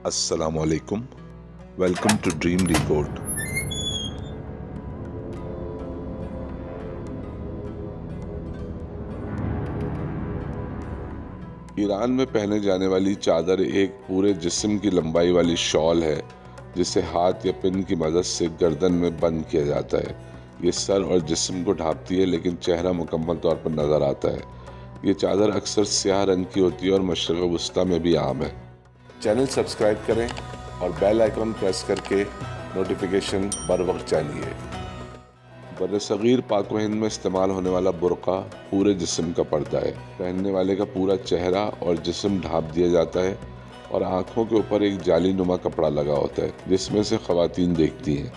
السلام علیکم، welcome to dream decode. Iran میں پہنے جانے والی چادر ایک پورے جسم کی لمبائی والی شال ہے جسے ہاتھ یا پن کی مدد سے گردن میں بند کیا جاتا ہے۔ یہ سر اور جسم کو ڈھانپتی ہے لیکن چہرہ مکمل طور پر نظر آتا ہے۔ یہ چادر اکثر سیاہ رنگ کی ہوتی ہے اور مشرق وسطیٰ میں بھی عام ہے۔ چینل سبسکرائب کریں اور بیل آئیکن پریس کر کے نوٹیفیکیشن بر وقت جانیے۔ برصغیر پاک و ہند میں استعمال ہونے والا برقع پورے جسم کا پردہ ہے۔ پہننے والے کا پورا چہرہ اور جسم ڈھانپ دیا جاتا ہے اور آنکھوں کے اوپر ایک جالی نما کپڑا لگا ہوتا ہے جس میں سے خواتین دیکھتی ہیں۔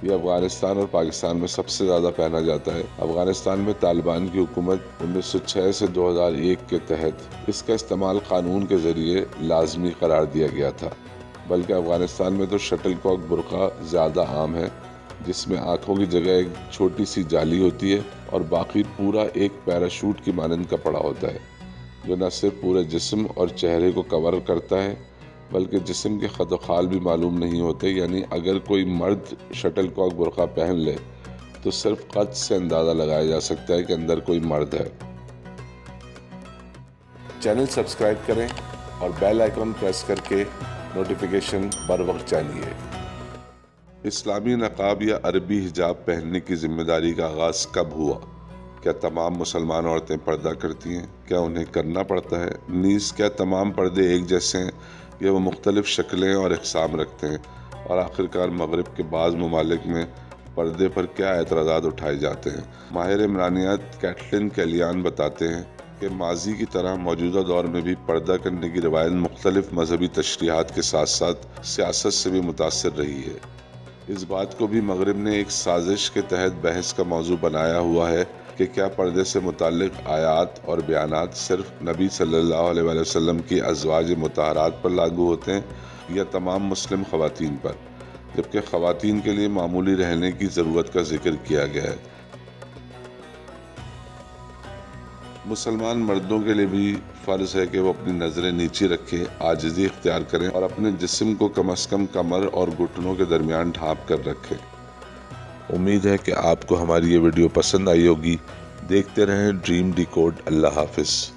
یہ افغانستان اور پاکستان میں سب سے زیادہ پہنا جاتا ہے۔ افغانستان میں طالبان کی حکومت 1906 سے 2001 کے تحت اس کا استعمال قانون کے ذریعے لازمی قرار دیا گیا تھا، بلکہ افغانستان میں تو شٹل کاک برقع زیادہ عام ہے جس میں آنکھوں کی جگہ ایک چھوٹی سی جالی ہوتی ہے اور باقی پورا ایک پیراشوٹ کی مانند کپڑا ہوتا ہے جو نہ صرف پورے جسم اور چہرے کو کور کرتا ہے بلکہ جسم کے خد و خال بھی معلوم نہیں ہوتے۔ یعنی اگر کوئی مرد شٹل کاک برقع پہن لے تو صرف قد سے اندازہ لگایا جا سکتا ہے کہ اندر کوئی مرد ہے۔ چینل سبسکرائب کریں اور بیل آئیکن پریس کر کے نوٹیفیکیشن بر وقت جانیے۔ اسلامی نقاب یا عربی حجاب پہننے کی ذمہ داری کا آغاز کب ہوا؟ کیا تمام مسلمان عورتیں پردہ کرتی ہیں؟ کیا انہیں کرنا پڑتا ہے؟ نیز کیا تمام پردے ایک جیسے ہیں یا وہ مختلف شکلیں اور اقسام رکھتے ہیں؟ اور آخرکار مغرب کے بعض ممالک میں پردے پر کیا اعتراضات اٹھائے جاتے ہیں؟ ماہر عمرانیات کیٹلن کیلیان بتاتے ہیں کہ ماضی کی طرح موجودہ دور میں بھی پردہ کرنے کی روایت مختلف مذہبی تشریحات کے ساتھ ساتھ سیاست سے بھی متاثر رہی ہے۔ اس بات کو بھی مغرب نے ایک سازش کے تحت بحث کا موضوع بنایا ہوا ہے کہ کیا پردے سے متعلق آیات اور بیانات صرف نبی صلی اللہ علیہ وآلہ وسلم کی ازواج مطہرات پر لاگو ہوتے ہیں یا تمام مسلم خواتین پر، جبکہ خواتین کے لیے معمولی رہنے کی ضرورت کا ذکر کیا گیا ہے۔ مسلمان مردوں کے لیے بھی فرض ہے کہ وہ اپنی نظریں نیچی رکھیں، عاجزی اختیار کریں اور اپنے جسم کو کم از کم کمر اور گھٹنوں کے درمیان ڈھانپ کر رکھیں۔ امید ہے کہ آپ کو ہماری یہ ویڈیو پسند آئی ہوگی۔ دیکھتے رہیں ڈریم ڈیکوڈ۔ اللہ حافظ۔